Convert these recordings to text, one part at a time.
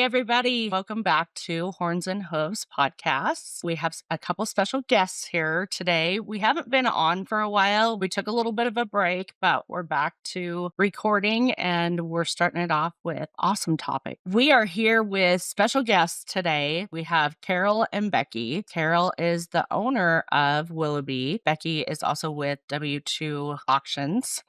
Hey, everybody. Welcome back to Horns and Hooves podcasts. We have a couple special guests here today. We haven't been on for a while. We took a little bit of a break, but we're back to recording and we're starting it off with awesome topic. We are here with special guests today. We have Carol and Becky. Carol is the owner of Willoughby. Becky is also with W2 Auctions.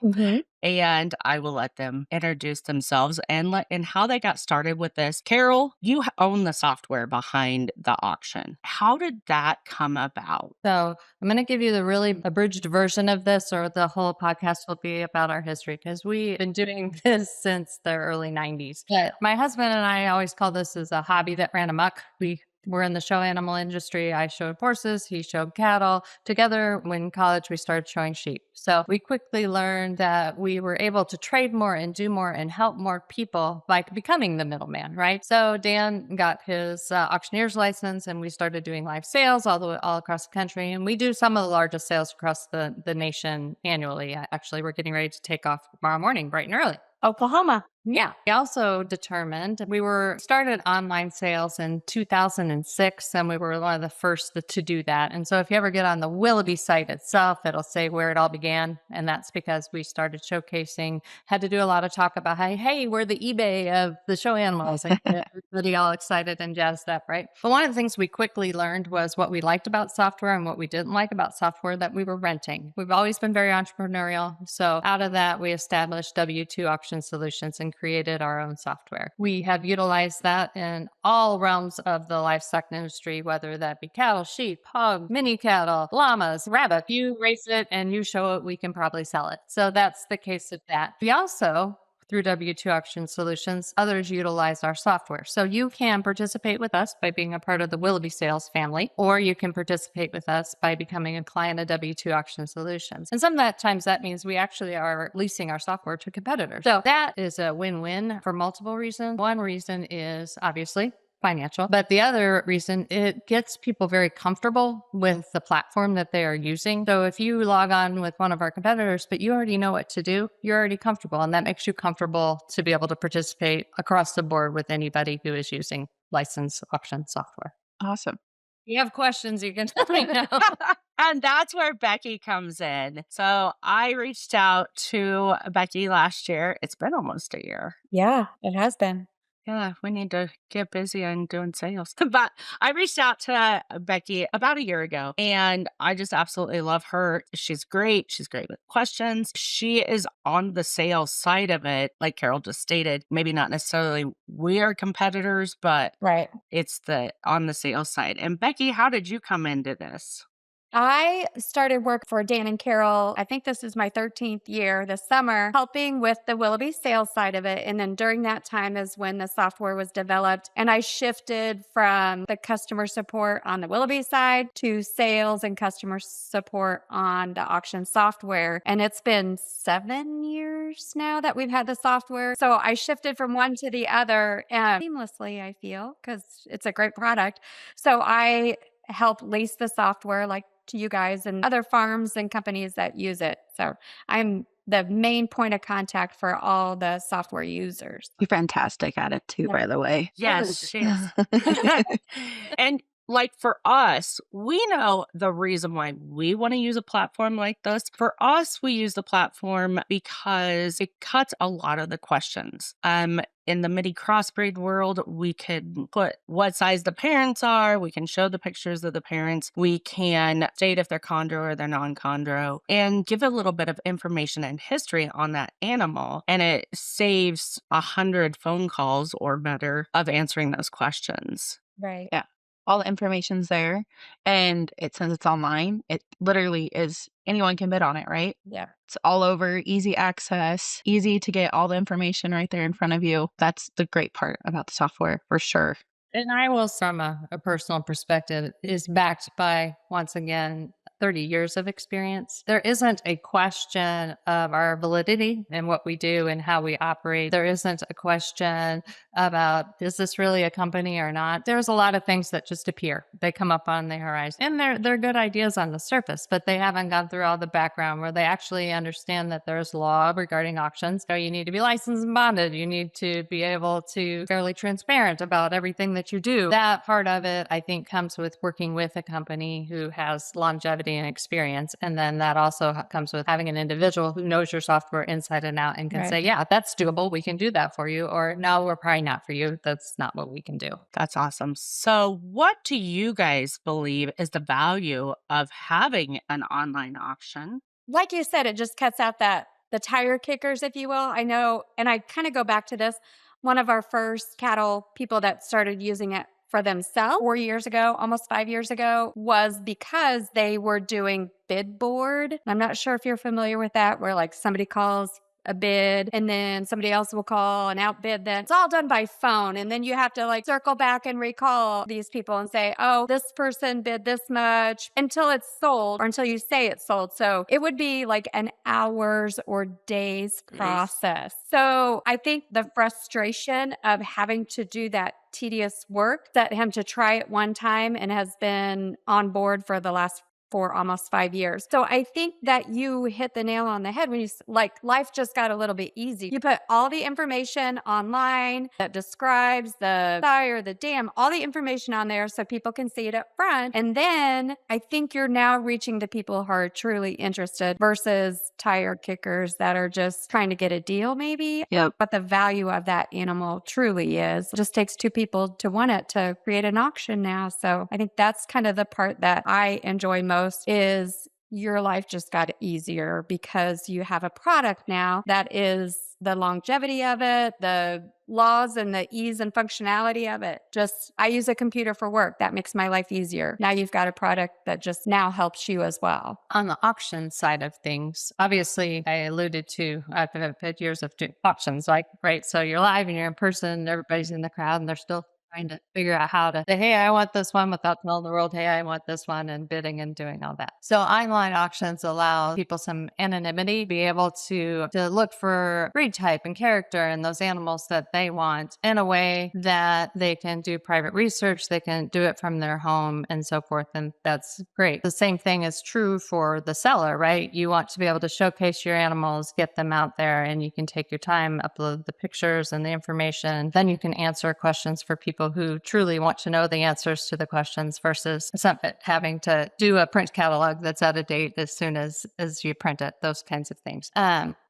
And I will let them introduce themselves and how they got started with this. Carol, you own the software behind the auction. How did that come about? So I'm going to give you the really abridged version of this, or the whole podcast will be about our history because we've been doing this since the early 90s. But my husband and I always call this as a hobby that ran amok. We were in the show animal industry. I showed horses, he showed cattle. Together, in college, we started showing sheep. So we quickly learned that we were able to trade more and do more and help more people by becoming the middleman, right? So Dan got his auctioneer's license and we started doing live sales all across the country. And we do some of the largest sales across the nation annually. Actually, we're getting ready to take off tomorrow morning, bright and early. Oklahoma. Yeah. We also determined we started online sales in 2006, and we were one of the first to do that. And so if you ever get on the Willoughby site itself, it'll say where it all began. And that's because we started showcasing, had to do a lot of talk about, hey, we're the eBay of the show animals. And everybody all excited and jazzed up, right? But one of the things we quickly learned was what we liked about software and what we didn't like about software that we were renting. We've always been very entrepreneurial. So out of that, we established W2 Auction Solutions and created our own software. We have utilized that in all realms of the livestock industry, whether that be cattle, sheep, hogs, mini cattle, llamas, rabbit. If you race it and you show it, we can probably sell it. So that's the case of that. We also, through W2 Auction Solutions, others utilize our software. So you can participate with us by being a part of the Willoughby sales family, or you can participate with us by becoming a client of W2 Auction Solutions. And sometimes that means we actually are leasing our software to competitors. So that is a win-win for multiple reasons. One reason is obviously financial. But the other reason, it gets people very comfortable with the platform that they are using. So if you log on with one of our competitors, but you already know what to do, you're already comfortable. And that makes you comfortable to be able to participate across the board with anybody who is using licensed auction software. Awesome. If you have questions, you can let me know. And that's where Becky comes in. So I reached out to Becky last year. It's been almost a year. Yeah, it has been. Yeah, we need to get busy and doing sales. But I reached out to Becky about a year ago and I just absolutely love her. She's great. She's great with questions. She is on the sales side of it. Like Carol just stated, maybe not necessarily we are competitors, but Right. it's on the sales side. And Becky, how did you come into this? I started work for Dan and Carol. I think this is my 13th year this summer, helping with the Willoughby sales side of it. And then during that time is when the software was developed. And I shifted from the customer support on the Willoughby side to sales and customer support on the auction software. And it's been 7 years now that we've had the software. So I shifted from one to the other seamlessly, I feel, because it's a great product. So I help lease the software like to you guys and other farms and companies that use it. So I'm the main point of contact for all the software users. You're fantastic at it too, by the way. Yes, she is. And like for us, we know the reason why we want to use a platform like this. For us, we use the platform because it cuts a lot of the questions. In the midi crossbreed world, we could put what size the parents are. We can show the pictures of the parents. We can state if they're chondro or they're non-chondro and give a little bit of information and history on that animal. And it saves 100 phone calls or better of answering those questions. Right. Yeah. All the information's there. And since it's online, it literally is anyone can bid on it, right? Yeah. It's all over, easy access, easy to get all the information right there in front of you. That's the great part about the software for sure. And I will, from a personal perspective, is backed by, once again, 30 years of experience. There isn't a question of our validity and what we do and how we operate. There isn't a question about, is this really a company or not? There's a lot of things that just appear. They come up on the horizon. And they're good ideas on the surface, but they haven't gone through all the background where they actually understand that there's law regarding auctions. So you need to be licensed and bonded. You need to be able to be fairly transparent about everything that you do. That part of it, I think, comes with working with a company who has longevity and experience. And then that also comes with having an individual who knows your software inside and out and can say, yeah, that's doable. We can do that for you. Or no, we're probably not for you. That's not what we can do. That's awesome. So, what do you guys believe is the value of having an online auction? Like you said, it just cuts out the tire kickers, if you will. I know, and I kind of go back to this. One of our first cattle people that started using it for themselves 4 years ago, almost 5 years ago, was because they were doing bid board. I'm not sure if you're familiar with that, where like somebody calls a bid and then somebody else will call and outbid them. It's all done by phone. And then you have to like circle back and recall these people and say, oh, this person bid this much until it's sold or until you say it's sold. So it would be like an hours or days process. So I think the frustration of having to do that tedious work set him to try it one time and has been on board for the last for almost 5 years. So I think that you hit the nail on the head when you like life just got a little bit easy. You put all the information online that describes the sire, the dam, all the information on there so people can see it up front. And then I think you're now reaching the people who are truly interested versus tire kickers that are just trying to get a deal maybe. Yep. But the value of that animal truly is. It just takes two people to want it to create an auction now. So I think that's kind of the part that I enjoy most is your life just got easier because you have a product now that is the longevity of it, the laws and the ease and functionality of it. Just, I use a computer for work. That makes my life easier. Now you've got a product that just now helps you as well. On the auction side of things, obviously, I alluded to, I've had years of doing auctions, like, right? So you're live and you're in person, everybody's in the crowd and they're still trying to figure out how to say, hey, I want this one without telling the world, hey, I want this one and bidding and doing all that. So online auctions allow people some anonymity, be able to look for breed type and character and those animals that they want in a way that they can do private research, they can do it from their home and so forth. And that's great. The same thing is true for the seller, right? You want to be able to showcase your animals, get them out there, and you can take your time, upload the pictures and the information. Then you can answer questions for people who truly want to know the answers to the questions versus having to do a print catalog that's out of date as soon as you print it, those kinds of things.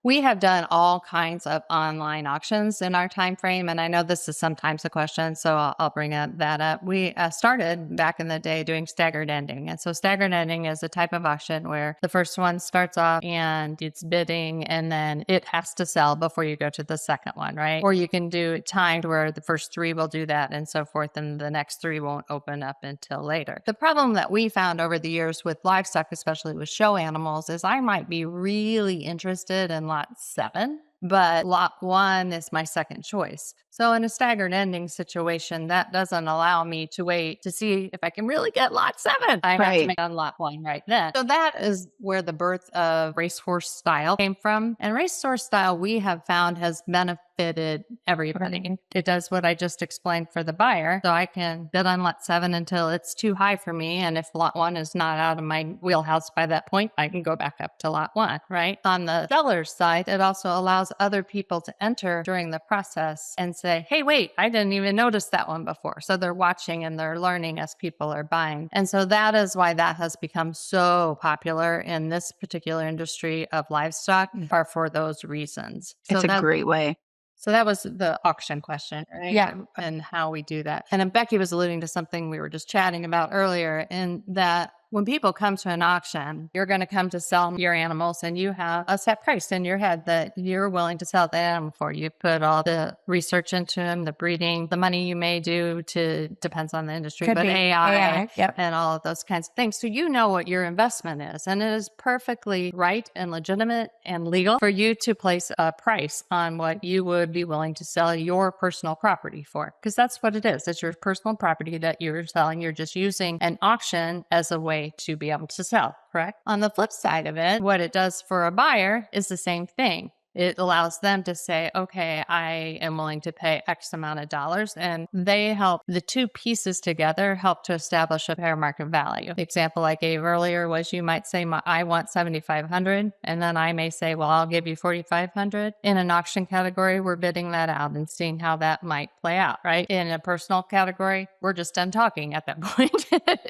We have done all kinds of online auctions in our time frame, and I know this is sometimes a question, so I'll bring that up. We started back in the day doing staggered ending, and so staggered ending is a type of auction where the first one starts off and it's bidding, and then it has to sell before you go to the second one, right? Or you can do it timed where the first three will do that and so forth, and the next three won't open up until later. The problem that we found over the years with livestock, especially with show animals, is I might be really interested in lot 7, but lot 1 is my second choice. So in a staggered ending situation, that doesn't allow me to wait to see if I can really get lot 7. I have to make on lot 1 right then. So that is where the birth of Racehorse-style came from. And Racehorse-style, we have found, has benefited everybody. It does what I just explained for the buyer. So I can bid on lot 7 until it's too high for me. And if lot 1 is not out of my wheelhouse by that point, I can go back up to lot 1, right? On the seller's side, it also allows other people to enter during the process and say, hey, wait, I didn't even notice that one before. So they're watching and they're learning as people are buying. And so that is why that has become so popular in this particular industry of livestock, are for those reasons. So It's a great way. So that was the auction question, right? Yeah. And how we do that. And then Becky was alluding to something we were just chatting about earlier, in that When people come to an auction, you're going to come to sell your animals and you have a set price in your head that you're willing to sell the animal for. You put all the research into them, the breeding, the money you may do depends on the industry, Could but be AI, Yep. and all of those kinds of things. So you know what your investment is, and it is perfectly right and legitimate and legal for you to place a price on what you would be willing to sell your personal property for, because that's what it is. It's your personal property that you're selling. You're just using an auction as a way to be able to sell, correct? On the flip side of it, what it does for a buyer is the same thing. It allows them to say, okay, I am willing to pay X amount of dollars. And they help, the two pieces together help to establish a fair market value. The example I gave earlier was you might say, I want 7,500. And then I may say, well, I'll give you 4,500. In an auction category, we're bidding that out and seeing how that might play out, right? In a personal category, we're just done talking at that point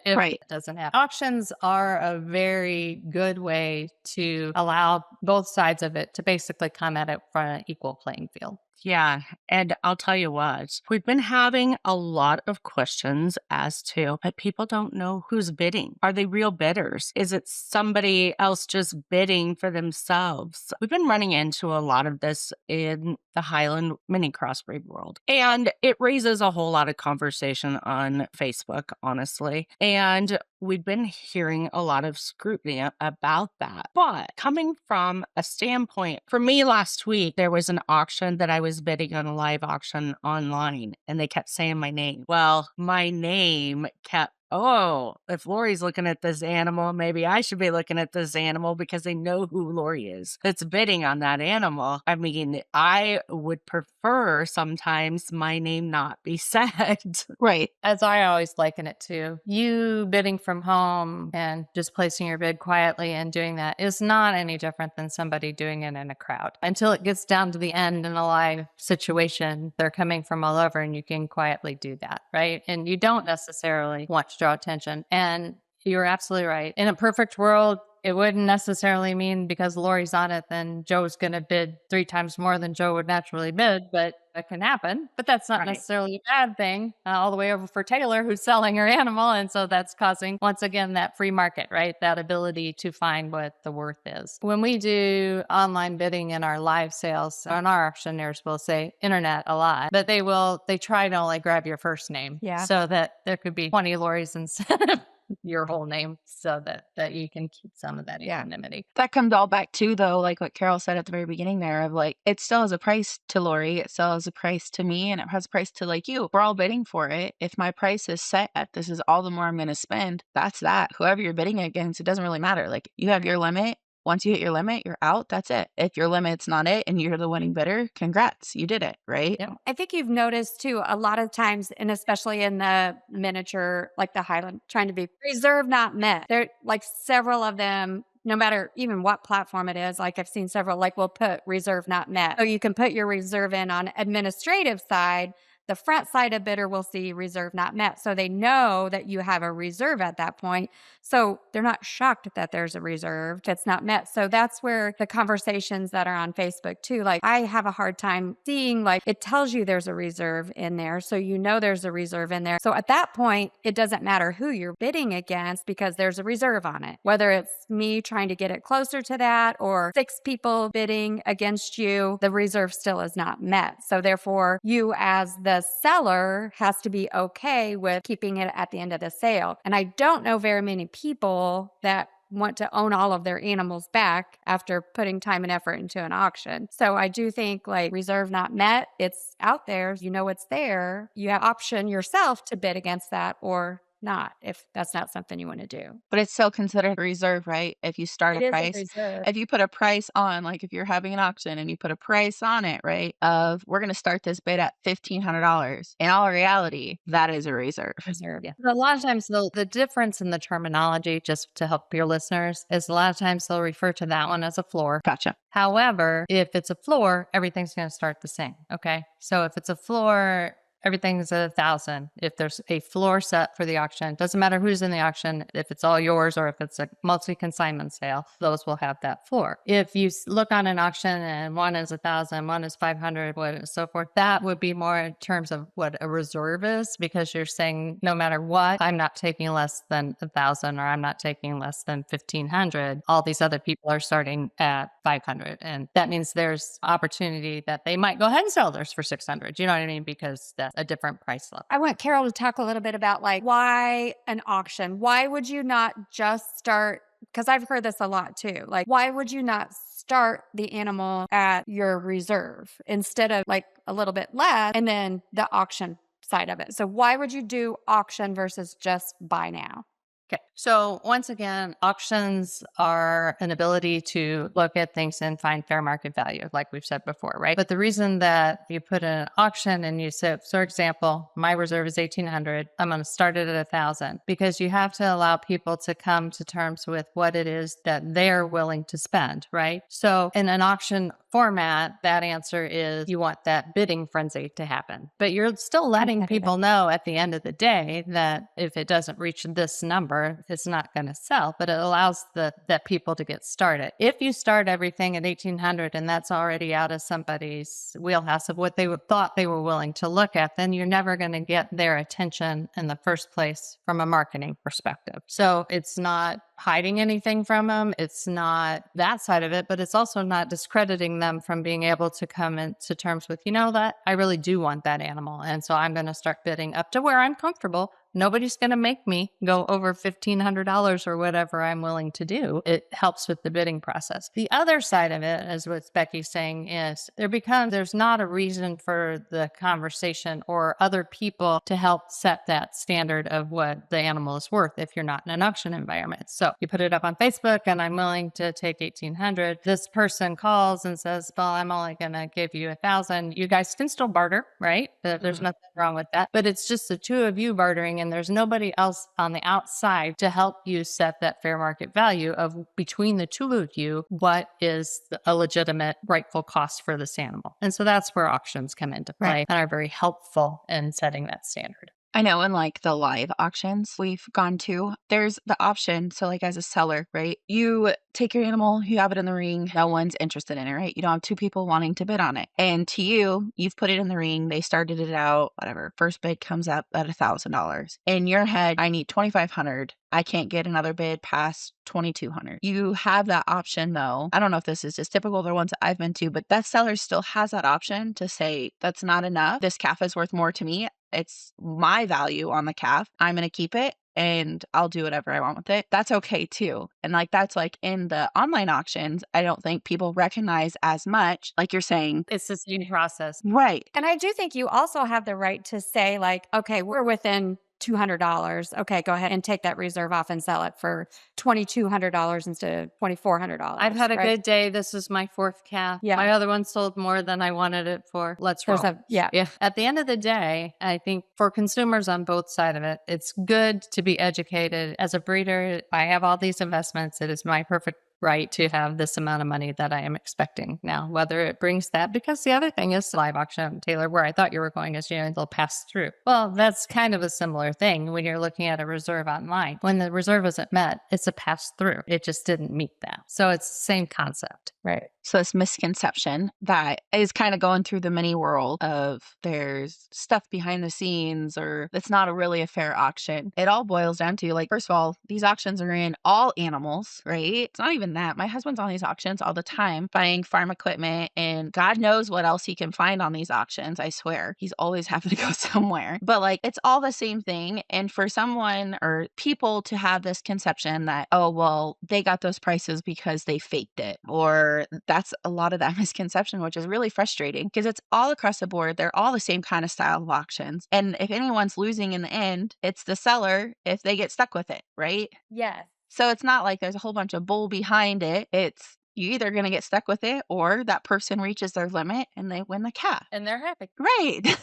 if Right. it doesn't happen. Auctions are a very good way to allow both sides of it to basically come at it from an equal playing field. Yeah. And I'll tell you what, we've been having a lot of questions as to, but people don't know who's bidding. Are they real bidders? Is it somebody else just bidding for themselves? We've been running into a lot of this in the Highland mini crossbreed world. And it raises a whole lot of conversation on Facebook, honestly. And we've been hearing a lot of scrutiny about that. But coming from a standpoint, for me last week, there was an auction that I was bidding on, a live auction online, and they kept saying my name. Well, my name kept, oh, if Lori's looking at this animal, maybe I should be looking at this animal, because they know who Lori is that's bidding on that animal. I mean, I would prefer sometimes my name not be said. Right. As I always liken it to, you bidding from home and just placing your bid quietly and doing that is not any different than somebody doing it in a crowd. Until it gets down to the end in a live situation, they're coming from all over and you can quietly do that, right? And you don't necessarily want to draw attention. And you're absolutely right. In a perfect world, it wouldn't necessarily mean because Lori's on it, then Joe's going to bid 3 times more than Joe would naturally bid, but that can happen. But that's not Right. necessarily a bad thing. All the way over for Taylor, who's selling her animal. And so that's causing, once again, that free market, right? That ability to find what the worth is. When we do online bidding in our live sales, and our auctioneers will say internet a lot, but they try to only grab your first name. Yeah. So that there could be 20 Lori's instead of your whole name, so that you can keep some of that anonymity. That comes all back to, though, like what Carol said at the very beginning there, of like, it still has a price to Lori, it still has a price to me, and it has a price to like you. We're all bidding for it. If my price is set at this is all the more I'm going to spend, that's that. Whoever you're bidding against, it doesn't really matter. Like, you have your limit. Once you hit your limit, you're out. That's it. If your limit's not it and you're the winning bidder, congrats, you did it, right? Yep. I think you've noticed too, a lot of times, and especially in the miniature, like the Highland, trying to be reserve not met. There, like several of them, no matter even what platform it is, like I've seen several, like we'll put reserve not met. So you can put your reserve in on administrative side. The front side of bidder will see reserve not met. So they know that you have a reserve at that point. So they're not shocked that there's a reserve that's not met. So that's where the conversations that are on Facebook too, like I have a hard time seeing, like it tells you there's a reserve in there. So you know there's a reserve in there. So at that point, it doesn't matter who you're bidding against because there's a reserve on it. Whether it's me trying to get it closer to that or 6 people bidding against you, the reserve still is not met. So therefore, you as the seller has to be okay with keeping it at the end of the sale. And I don't know very many people that want to own all of their animals back after putting time and effort into an auction. So I do think like reserve not met, it's out there, you know it's there. You have option yourself to bid against that or not, if that's not something you want to do. But it's still considered a reserve, right? If you start It a is a price, reserve. if you put a price on, like if you're having an auction and you put a price on it, right, of we're going to start this bid at $1,500. In all reality, that is a reserve. Reserve. Yeah. A lot of times the difference in the terminology, just to help your listeners, is a lot of times they'll refer to that one as a floor. Gotcha. However, if it's a floor, everything's going to start the same. Okay. So if it's a floor, everything's at 1,000. If there's a floor set for the auction, doesn't matter who's in the auction, if it's all yours or if it's a multi-consignment sale, those will have that floor. If you look on an auction and one is 1,000, one is 500, so forth, that would be more in terms of what a reserve is, because you're saying no matter what, I'm not taking less than 1,000 or I'm not taking less than 1,500. All these other people are starting at 500. And that means there's opportunity that they might go ahead and sell theirs for 600. You know what I mean? Because that's a different price level. I want Carol to talk a little bit about like why an auction? Why would you not just start? Because I've heard this a lot too. Like, why would you not start the animal at your reserve instead of like a little bit less and then the auction side of it? So why would you do auction versus just buy now? Okay. So once again, auctions are an ability to look at things and find fair market value, like we've said before, right? But the reason that you put in an auction and you say, for example, my reserve is 1,800, I'm going to start it at 1,000, because you have to allow people to come to terms with what it is that they're willing to spend, right? So in an auction format, that answer is you want that bidding frenzy to happen, but you're still letting people know at the end of the day that if it doesn't reach this number, it's not going to sell, but it allows that people to get started. If you start everything at 1,800 and that's already out of somebody's wheelhouse of what they thought they were willing to look at, then you're never going to get their attention in the first place from a marketing perspective. So it's not hiding anything from them. It's not that side of it, but it's also not discrediting them from being able to come into terms with, that I really do want that animal. And so I'm going to start bidding up to where I'm comfortable. Nobody's going to make me go over $1,500 or whatever I'm willing to do. It helps with the bidding process. The other side of it, as what Becky's saying, is there's not a reason for the conversation or other people to help set that standard of what the animal is worth if you're not in an auction environment. So you put it up on Facebook and I'm willing to take 1,800. This person calls and says, well, I'm only going to give you 1,000. You guys can still barter, right? There's nothing wrong with that. But it's just the two of you bartering, and there's nobody else on the outside to help you set that fair market value of between the two of you, what is a legitimate rightful cost for this animal. And so that's where auctions come into play and are very helpful in setting that standard. I know in like the live auctions we've gone to, there's the option. So like as a seller, right? You take your animal, you have it in the ring. No one's interested in it, right? You don't have two people wanting to bid on it. And to you, you've put it in the ring. They started it out, whatever. First bid comes up at $1,000. In your head, I need 2,500. I can't get another bid past 2,200. You have that option though. I don't know if this is just typical of the ones that I've been to, but that seller still has that option to say, that's not enough. This calf is worth more to me. It's my value on the calf. I'm going to keep it and I'll do whatever I want with it. That's okay too. And like, that's like in the online auctions, I don't think people recognize as much, like you're saying. It's the same process. Right. And I do think you also have the right to say like, okay, we're within $200. Okay, go ahead and take that reserve off and sell it for $2,200 instead of $2,400. I've had a good day. This is my fourth calf. Yeah. My other one sold more than I wanted it for. Let's roll. Yeah. At the end of the day, I think for consumers on both sides of it, it's good to be educated. As a breeder, I have all these investments. It is my perfect right to have this amount of money that I am expecting now, whether it brings that, because the other thing is live auction, Taylor, where I thought you were going is, they'll pass through. Well, that's kind of a similar thing when you're looking at a reserve online. When the reserve isn't met, it's a pass through. It just didn't meet that. So it's the same concept. Right. So this misconception that is kind of going through the mini world of there's stuff behind the scenes or it's not really a fair auction. It all boils down to like, first of all, these auctions are in all animals, right? It's not even that. My husband's on these auctions all the time buying farm equipment and God knows what else he can find on these auctions. I swear he's always having to go somewhere, but like it's all the same thing. And for someone or people to have this conception that, oh, well, they got those prices because they faked it, or that's a lot of that misconception, which is really frustrating because it's all across the board. They're all the same kind of style of auctions. And if anyone's losing in the end, it's the seller if they get stuck with it, right? Yes. So it's not like there's a whole bunch of bull behind it. It's you either going to get stuck with it or that person reaches their limit and they win the calf. And they're happy. Right.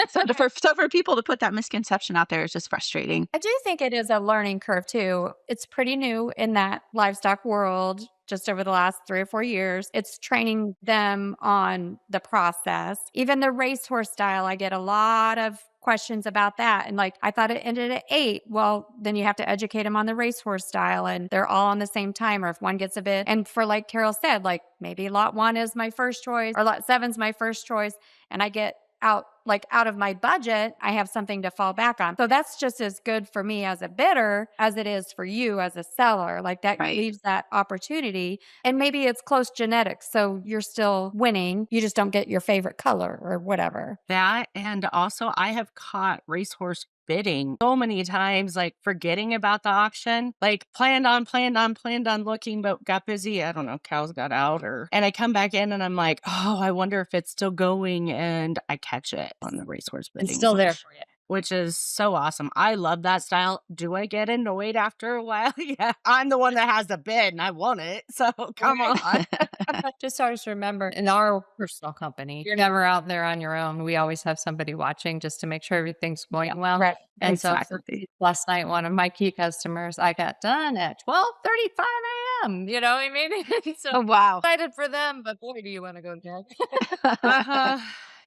So for people to put that misconception out there is just frustrating. I do think it is a learning curve too. It's pretty new in that livestock world just over the last 3 or 4 years. It's training them on the process. Even the racehorse-style, I get a lot of questions about that. And like, I thought it ended at 8. Well, then you have to educate them on the racehorse-style and they're all on the same time. Or if one gets a bit, and for like Carol said, like maybe lot 1 is my first choice or lot 7's my first choice. And I get out of my budget, I have something to fall back on. So that's just as good for me as a bidder as it is for you as a seller. Like that Right. leaves that opportunity. And maybe it's close genetics. So you're still winning. You just don't get your favorite color or whatever. That, and also I have caught racehorse bidding so many times, like forgetting about the auction, like planned on looking, but got busy. I don't know, cows got out and I come back in and I'm like, oh, I wonder if it's still going. And I catch it on the racehorse It's bidding. still there for you. Which is so awesome. I love that style. Do I get annoyed after a while? Yeah. I'm the one that has the bid and I want it. So come on. Just always remember in our personal company, you're never out there on your own. We always have somebody watching just to make sure everything's going well. Right. And so Exactly. last night, one of my key customers, I got done at 12:35 a.m. You know what I mean? So Oh, wow. excited for them, but boy, do you want to go, Jack. Uh-huh.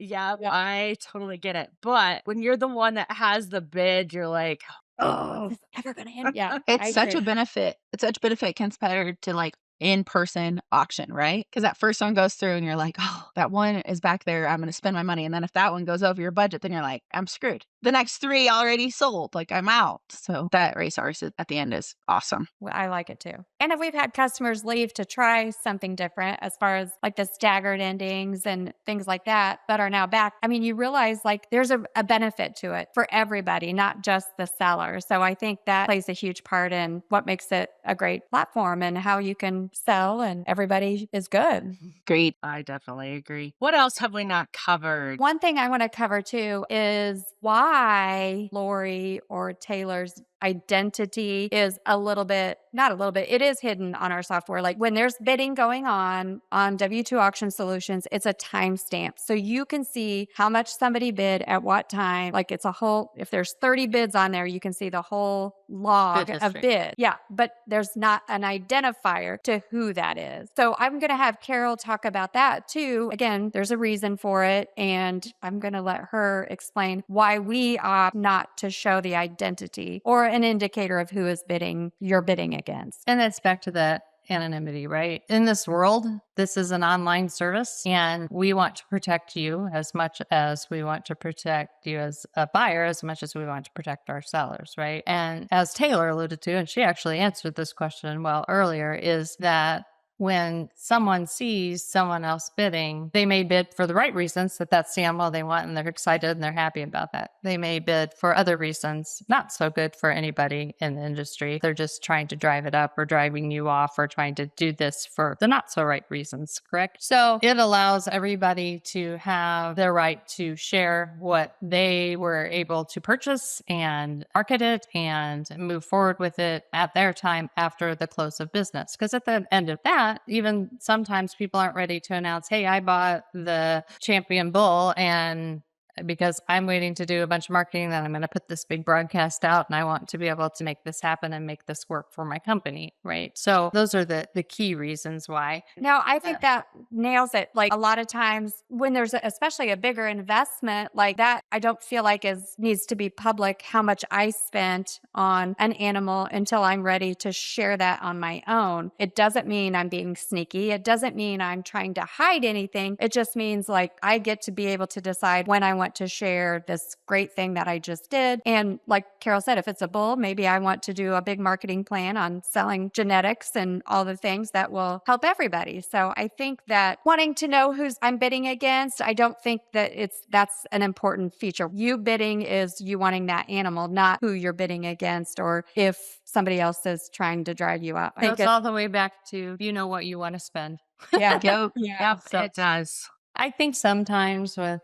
Yeah, I totally get it. But when you're the one that has the bid, you're like, oh, Is this ever going to end? Yeah. I It's such a agree. benefit. It's such a benefit compared to like in-person auction, right? Because that first one goes through and you're like, oh, that one is back there. I'm going to spend my money. And then if that one goes over your budget, then you're like, I'm screwed. The next 3 already sold. Like I'm out. So that racehorse at the end is awesome. Well, I like it too. And if we've had customers leave to try something different as far as like the staggered endings and things like that are now back, I mean, you realize like there's a benefit to it for everybody, not just the seller. So I think that plays a huge part in what makes it a great platform and how you can sell and everybody is good. Great. I definitely agree. What else have we not covered? One thing I want to cover too is why Lori or Taylor's identity is not a little bit, it is hidden on our software. Like when there's bidding going on W2 Auction Solutions, it's a timestamp. So you can see how much somebody bid at what time. Like it's a whole, if there's 30 bids on there, you can see the whole log Bid of history. bid. Yeah. But there's not an identifier to who that is. So I'm going to have Carol talk about that too. Again, there's a reason for it. And I'm going to let her explain why we opt not to show the identity or an indicator of who is bidding, you're bidding against. And it's back to that anonymity, right? In this world, this is an online service and we want to protect you as much as we want to protect you as a buyer, as much as we want to protect our sellers, right? And as Taylor alluded to, and she actually answered this question well earlier, is that when someone sees someone else bidding, they may bid for the right reasons, that that's the animal they want and they're excited and they're happy about that. They may bid for other reasons, not so good for anybody in the industry. They're just trying to drive it up or driving you off or trying to do this for the not so right reasons, correct? So it allows everybody to have their right to share what they were able to purchase and market it and move forward with it at their time after the close of business. Because at the end of that, even sometimes people aren't ready to announce, hey, I bought the champion bull and because I'm waiting to do a bunch of marketing, then I'm going to put this big broadcast out and I want to be able to make this happen and make this work for my company, right? So those are the key reasons why. No, I think that nails it. Like a lot of times when there's especially a bigger investment like that, I don't feel like needs to be public how much I spent on an animal until I'm ready to share that on my own. It doesn't mean I'm being sneaky. It doesn't mean I'm trying to hide anything. It just means like I get to be able to decide when I want to share this great thing that I just did. And like Carol said, if it's a bull, maybe I want to do a big marketing plan on selling genetics and all the things that will help everybody. So I think that wanting to know who's I'm bidding against, I don't think that that's an important feature. You bidding is you wanting that animal, not who you're bidding against or if somebody else is trying to drive you up. I think It's all the way back to you know what you want to spend. yeah. Yep. Yep, So- it does. I think sometimes with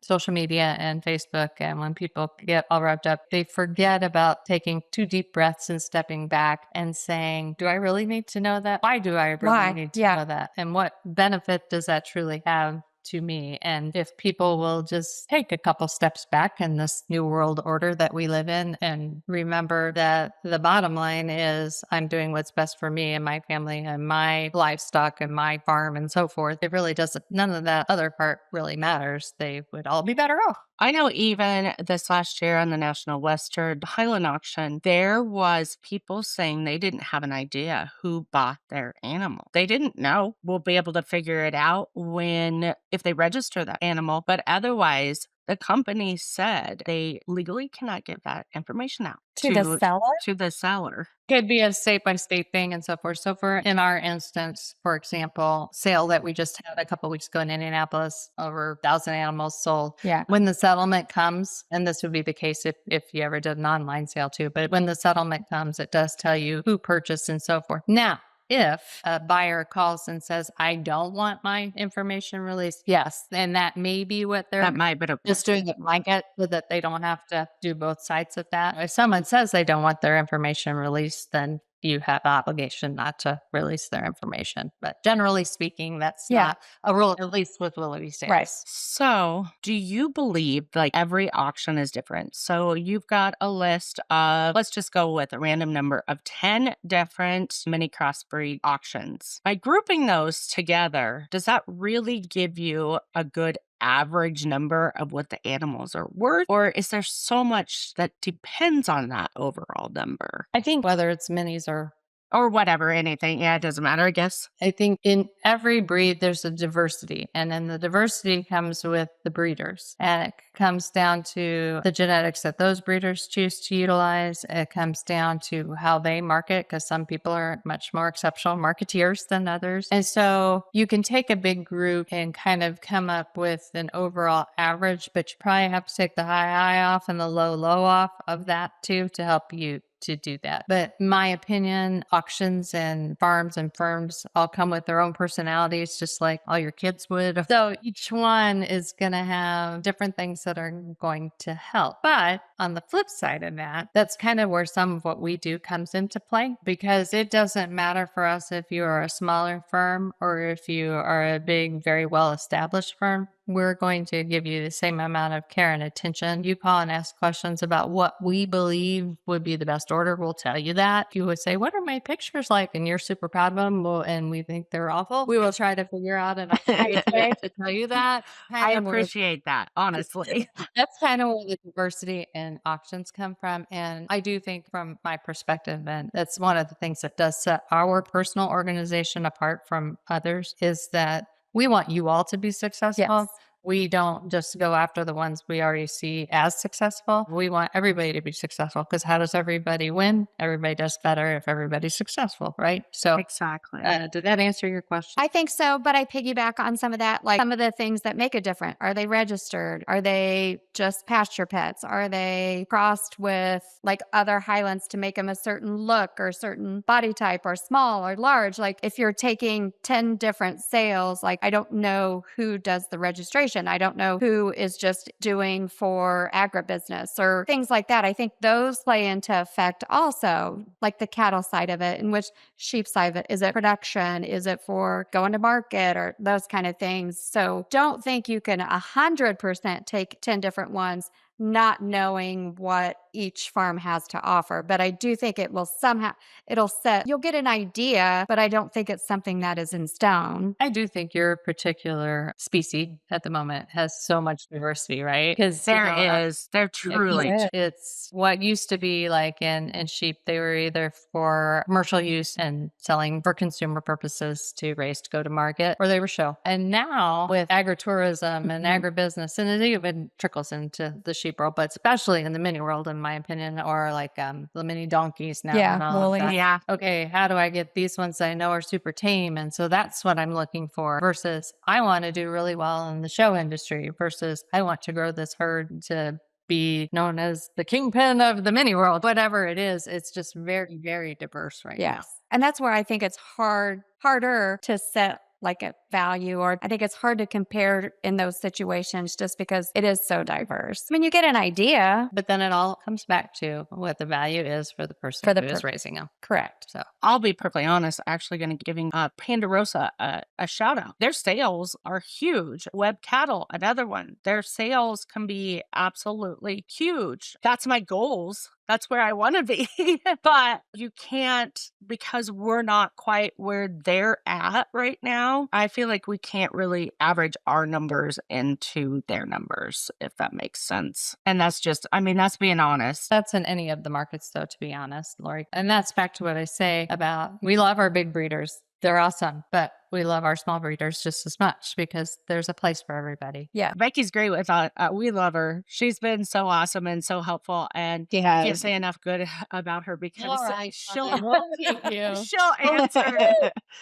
social media and Facebook, and when people get all wrapped up, they forget about taking 2 deep breaths and stepping back and saying, do I really need to know that? Why do I really Why? need to Yeah. know that? And what benefit does that truly have to me. And if people will just take a couple steps back in this new world order that we live in and remember that the bottom line is I'm doing what's best for me and my family and my livestock and my farm and so forth, it really doesn't, none of that other part really matters. They would all be better off. I know even this last year on the National Western Highland auction, there was people saying they didn't have an idea who bought their animal. They didn't know. We'll be able to figure it out if they register that animal. But otherwise, the company said they legally cannot give that information out To the seller? To the seller. Could be a state by state thing and so forth. So for in our instance, for example, sale that we just had a couple weeks ago in Indianapolis, over 1,000 animals sold. Yeah. When the settlement comes, and this would be the case if you ever did an online sale too, but when the settlement comes, it does tell you who purchased and so forth. Now, if a buyer calls and says, I don't want my information released, yes, then that may be what they're That might be just doing it blanket so that they don't have to do both sides of that. If someone says they don't want their information released, then you have an obligation not to release their information. But generally speaking, that's not a rule, at least with Willoughby sales. Right. So, do you believe like every auction is different? So, you've got a list of, let's just go with a random number of 10 different mini crossbreed auctions. By grouping those together, does that really give you a good average number of what the animals are worth? Or is there so much that depends on that overall number? I think whether it's minis Or whatever, anything. Yeah, it doesn't matter, I guess. I think in every breed, there's a diversity. And then the diversity comes with the breeders. And it comes down to the genetics that those breeders choose to utilize. It comes down to how they market, because some people are much more exceptional marketeers than others. And so you can take a big group and kind of come up with an overall average, but you probably have to take the high off and the low off of that too to help you to do that. But in my opinion, auctions and farms and firms all come with their own personalities, just like all your kids would. So each one is going to have different things that are going to help. But on the flip side of that, that's kind of where some of what we do comes into play, because it doesn't matter for us if you are a smaller firm or if you are a big, very well-established firm. We're going to give you the same amount of care and attention. You call and ask questions about what we believe would be the best order. We'll tell you that. If you would say, what are my pictures like? And you're super proud of them and we think they're awful. We will try to figure out an nice way to tell you that. I appreciate that, honestly. That's kind of where the diversity in auctions come from. And I do think from my perspective, and that's one of the things that does set our personal organization apart from others, is that we want you all to be successful. Yes. We don't just go after the ones we already see as successful. We want everybody to be successful, because how does everybody win? Everybody does better if everybody's successful, right? So Exactly. did that answer your question? I think so, but I piggyback on some of that, like some of the things that make it different. Are they registered? Are they just pasture pets? Are they crossed with like other Highlands to make them a certain look or certain body type, or small or large? Like if you're taking 10 different sales, like I don't know who does the registration. I don't know who is just doing for agribusiness or things like that. I think those play into effect also, like the cattle side of it, and which sheep side of it. Is it production? Is it for going to market, or those kind of things? So don't think you can 100% take 10 different ones, not knowing what each farm has to offer. But I do think it will somehow, you'll get an idea, but I don't think it's something that is in stone. I do think your particular species at the moment has so much diversity, right? Because There truly. It's what used to be like in sheep, they were either for commercial use and selling for consumer purposes to raise to go to market, or they were show. And now with agritourism and agribusiness, and it even trickles into the sheep world, but especially in the mini world, in my opinion, or like the mini donkeys now. Yeah, and all of woolly. that. Yeah. Okay, how do I get these ones that I know are super tame? And so that's what I'm looking for, versus I want to do really well in the show industry, versus I want to grow this herd to be known as the kingpin of the mini world. Whatever it is, it's just very, very diverse right now. Yes. And that's where I think it's harder to set like a value, or I think it's hard to compare in those situations just because it is so diverse. I mean, you get an idea. But then it all comes back to what the value is for the person For the who is raising them. Correct. So I'll be perfectly honest, actually going to giving Pandarosa a shout out. Their sales are huge. Web Cattle, another one. Their sales can be absolutely huge. That's my goals. That's where I want to be. But you can't, because we're not quite where they're at right now. I feel like we can't really average our numbers into their numbers, if that makes sense. And that's just, I mean, that's being honest. that's in any of the markets, though, to be honest, Lori. And that's back to what I say about we love our big breeders. They're awesome, but we love our small breeders just as much because there's a place for everybody. Yeah. Becky's great with we love her. She's been so awesome and so helpful, and She I can't has. say enough good about her because All right, she'll thank you. she'll answer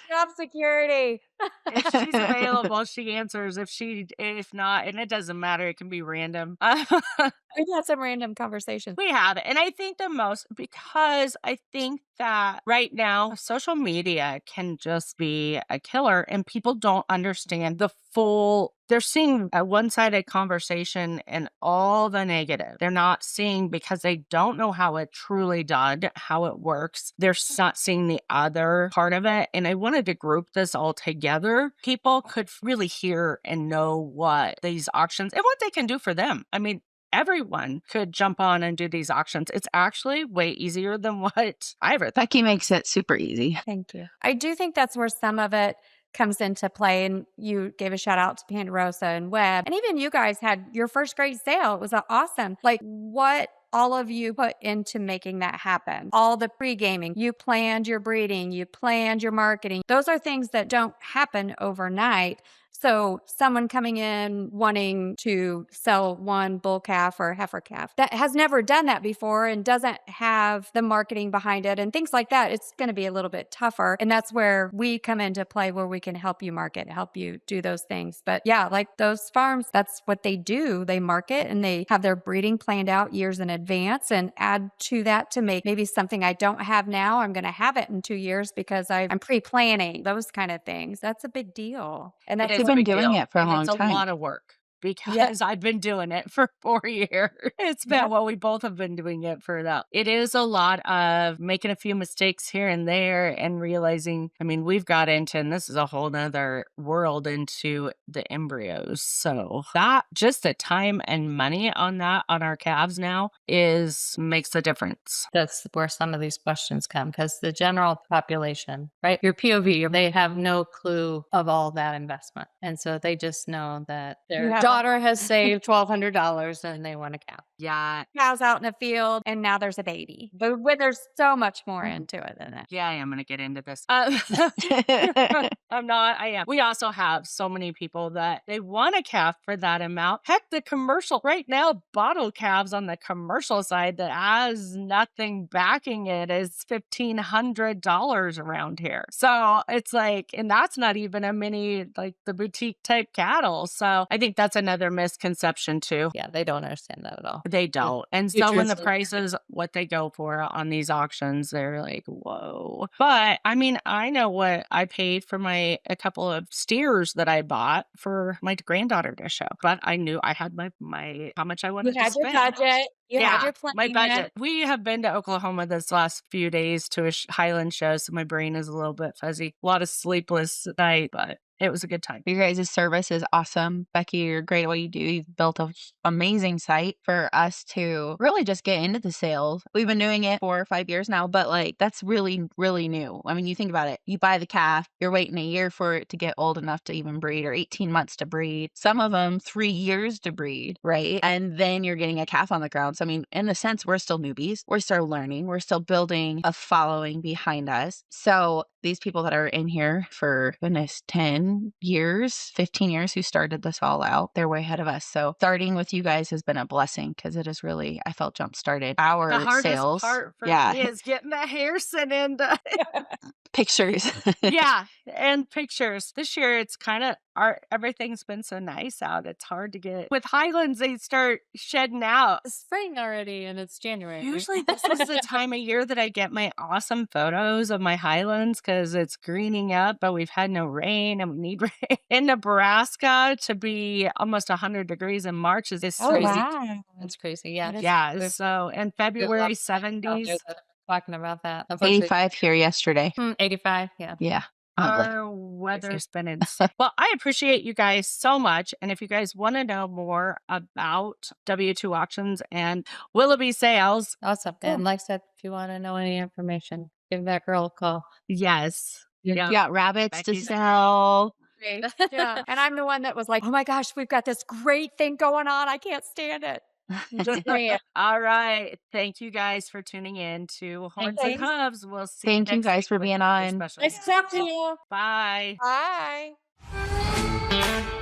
Job security. if she's available. She answers. If not, and it doesn't matter. It can be random. We've had some random conversations. We have. And I think the most, because I think that right now, social media can just be a killer and people don't understand the full. They're seeing a one-sided conversation and all the negative. They're not seeing, because they don't know how it truly done, how it works. They're not seeing the other part of it. And I wanted to group this all together. People could really hear and know what these auctions and what they can do for them. I mean, everyone could jump on and do these auctions. It's actually way easier than what I ever thought. Becky makes it super easy. Thank you. I do think that's where some of it comes into play. And you gave a shout out to Pandarosa and Webb. And even you guys had your first great sale. It was awesome. Like, what all of you put into making that happen. All the pre-gaming, you planned your breeding, you planned your marketing. Those are things that don't happen overnight. So someone coming in wanting to sell one bull calf or heifer calf that has never done that before and doesn't have the marketing behind it and things like that, it's going to be a little bit tougher. And that's where we come into play, where we can help you market, help you do those things. But yeah, like those farms, that's what they do. They market and they have their breeding planned out years in advance and add to that to make maybe something I don't have now, I'm going to have it in 2 years because I'm pre-planning, those kind of things. That's a big deal. And that's They've been doing it for a long It's time. a lot of work because I've been doing it for 4 years. It's been, well, we both have been doing it for that. It is a lot of making a few mistakes here and there and realizing, I mean, we've got into, and this is a whole nother world, into the embryos. So that, just the time and money on that, on our calves now, makes a difference. That's where some of these questions come, because the general population, right? Your POV, they have no clue of all that investment. And so they just know that their daughter has saved $1,200 and they want a cow. Yeah. cows out in the field and now there's a baby. But when there's so much more into it than that. Yeah, I am going to get into this. I'm not. I am. We also have so many people that they want a calf for that amount. Heck, the commercial right now, bottle calves on the commercial side that has nothing backing it is $1,500 around here. So it's like, and that's not even a mini, like the boutique type cattle. So I think that's another misconception too. Yeah, they don't understand that at all. They don't. And so when the prices, what they go for on these auctions, they're like, whoa. But I mean, I know what I paid for a couple of steers that I bought for my granddaughter to show. But I knew I had my how much I wanted to spend. You had your budget. You had your plan. My budget. We have been to Oklahoma this last few days to a Highland show, so my brain is a little bit fuzzy. A lot of sleepless night, but it was a good time. Your guys' service is awesome. Becky, you're great at what you do. You've built an amazing site for us to really just get into the sales. We've been doing it 4 or 5 years now, but like that's really, really new. I mean, you think about it. You buy the calf, you're waiting a year for it to get old enough to even breed, or 18 months to breed. Some of them 3 years to breed, right? And then you're getting a calf on the ground. So, I mean, in a sense, we're still newbies. We're still learning. We're still building a following behind us. So these people that are in here for, goodness, 10 years, 15 years, who started this all out, they're way ahead of us. So starting with you guys has been a blessing, because it has really, I felt, jump started our the hardest sales. part for me is getting the hair sent in. Pictures. Yeah. and pictures. This year, it's kind of everything's been so nice out. It's hard to get with Highlands. They start shedding out. It's spring already and it's January. Usually, this is the time of year that I get my awesome photos of my Highlands because it's greening up, but we've had no rain and we need rain. In Nebraska, to be almost 100 degrees in March is Oh, crazy. wow. It's crazy. Yeah. yeah. So in February, There's a lot of people out 70s. there that are talking about that. Unfortunately, 85 here yesterday. 85. Yeah. Yeah. Oddly. Our weather's been insane. Well, I appreciate you guys so much. And if you guys want to know more about W2 auctions and Willoughby sales, Awesome. And like I said, if you want to know any information, give that girl a call. yes. You got rabbits to Becky's- sell. Great. Yeah. And I'm the one that was like, oh my gosh, we've got this great thing going on. I can't stand it. Great. All right. Thank you guys for tuning in to Horns and Thanks. Hooves. We'll see Thank you next guys week for with being another on. special Nice guest. to talk to you. Bye. Bye.